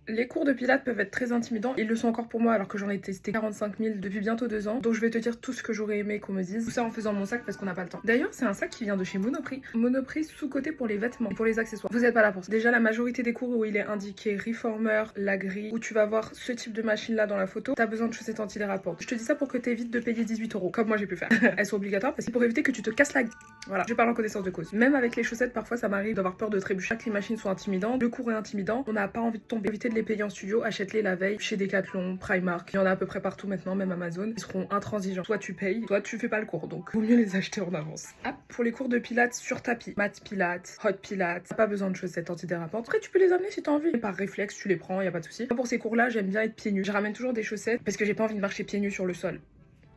Les cours de pilates peuvent être très intimidants, ils le sont encore pour moi alors que j'en ai testé 45 000 depuis bientôt 2 ans. Donc je vais te dire tout ce que j'aurais aimé qu'on me dise. Tout ça en faisant mon sac parce qu'on n'a pas le temps. D'ailleurs, c'est un sac qui vient de chez Monoprix. Monoprix sous-côté pour les vêtements, pour les accessoires. Vous êtes pas là pour ça. Déjà, la majorité des cours où il est indiqué Reformer, la grille, où tu vas voir ce type de machine là dans la photo, t'as besoin de chaussettes anti-dérapantes. Je te dis ça pour que t'évites de payer 18 €, comme moi j'ai pu faire. Elles sont obligatoires parce que pour éviter que tu te casses la gueule. Voilà, je parle en connaissance de cause. Même avec les chaussettes, parfois ça m'arrive d'avoir peur de trébucher. Que les machines sont intimidantes, le cours est intimidant, on n'a pas envie de tomber. Éviter de les payer en studio, achète-les la veille chez Decathlon, Primark. Il y en a à peu près partout maintenant, même Amazon. Ils seront intransigeants. Soit tu payes, soit tu fais pas le cours. Donc vaut mieux les acheter en avance. Ah, pour les cours de pilates sur tapis, mat pilates, hot pilates, t'as pas besoin de chaussettes antidérapantes. Après, tu peux les amener si t'as envie. Et par réflexe, tu les prends, y a pas de souci. Pour ces cours-là, j'aime bien être pieds nus. Je ramène toujours des chaussettes parce que j'ai pas envie de marcher pieds nus sur le sol.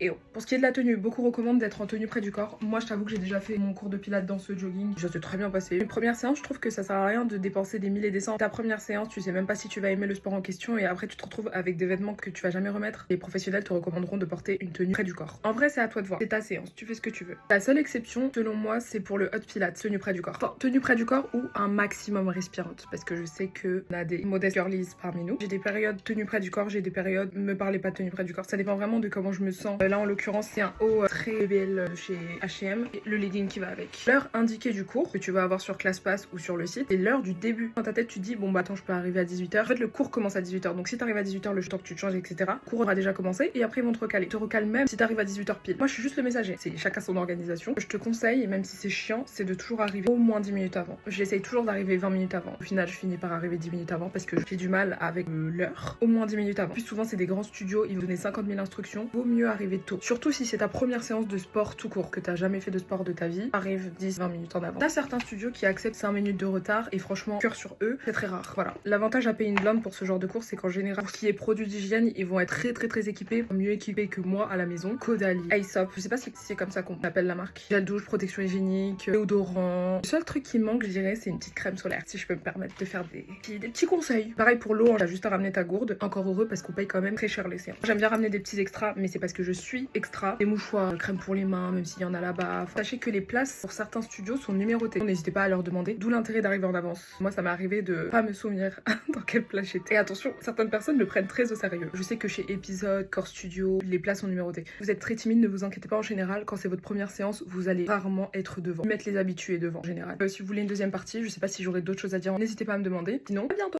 Et oh. Pour ce qui est de la tenue, beaucoup recommandent d'être en tenue près du corps. Moi, je t'avoue que j'ai déjà fait mon cours de pilates dans ce jogging. Ça s'est très bien passé. Une première séance, je trouve que ça sert à rien de dépenser des milliers et des cents. Ta première séance, tu sais même pas si tu vas aimer le sport en question et après tu te retrouves avec des vêtements que tu vas jamais remettre. Les professionnels te recommanderont de porter une tenue près du corps. En vrai, c'est à toi de voir. C'est ta séance, tu fais ce que tu veux. La seule exception, selon moi, c'est pour le hot pilates, tenue près du corps. Enfin, tenue près du corps ou un maximum respirante. Parce que je sais que on a des modestes girlies parmi nous. J'ai des périodes tenue près du corps, j'ai des périodes me parlez pas de tenue près du corps. Ça dépend vraiment de comment je me sens. Là, en l'occurrence, c'est un haut très BL chez H&M et le legging qui va avec. L'heure indiquée du cours que tu vas avoir sur ClassPass ou sur le site et l'heure du début. Dans ta tête, tu te dis bon bah attends, je peux arriver à 18 h. En fait, le cours commence à 18 h. Donc si t'arrives à 18 h, le temps que tu te changes, etc. Le cours aura déjà commencé et après ils vont te recaler. Ils te recalent même si t'arrives à 18 h pile. Moi, je suis juste le messager. C'est chacun son organisation. Je te conseille, et même si c'est chiant, c'est de toujours arriver au moins 10 minutes avant. J'essaye toujours d'arriver 20 minutes avant. Au final, je finis par arriver 10 minutes avant parce que j'ai du mal avec l'heure. Au moins 10 minutes avant. Plus souvent, c'est des grands studios, ils vont donner 50 000 instructions. Vaut mieux arriver tôt. Surtout si c'est ta première séance de sport tout court, que t'as jamais fait de sport de ta vie, arrive 10-20 minutes en avant. T'as certains studios qui acceptent 5 minutes de retard et franchement, cœur sur eux, c'est très rare. Voilà. L'avantage à payer une blinde pour ce genre de cours, c'est qu'en général, pour ce qui est produits d'hygiène, ils vont être très équipés, mieux équipés que moi à la maison. Caudalie, Aesop, je sais pas si c'est comme ça qu'on appelle la marque. Gel douche, protection hygiénique, déodorant. Le seul truc qui manque, je dirais, c'est une petite crème solaire. Si je peux me permettre de faire des petits conseils. Pareil pour l'eau, t'as juste à ramener ta gourde. Encore heureux parce qu'on paye quand même très cher les séances. J'aime bien ramener des petits extras, mais c'est parce que je suis extra. Des mouchoirs, crème pour les mains, même s'il y en a là-bas. Sachez que les places pour certains studios sont numérotées. N'hésitez pas à leur demander, d'où l'intérêt d'arriver en avance. Moi, ça m'est arrivé de pas me souvenir dans quelle place j'étais. Et attention, certaines personnes le prennent très au sérieux. Je sais que chez Episode, Core Studio, les places sont numérotées. Vous êtes très timide, ne vous inquiétez pas, en général, quand c'est votre première séance, vous allez rarement être devant. Mettre les habitués devant en général. Si vous voulez une deuxième partie, je sais pas si j'aurai d'autres choses à dire, n'hésitez pas à me demander. Sinon, à bientôt.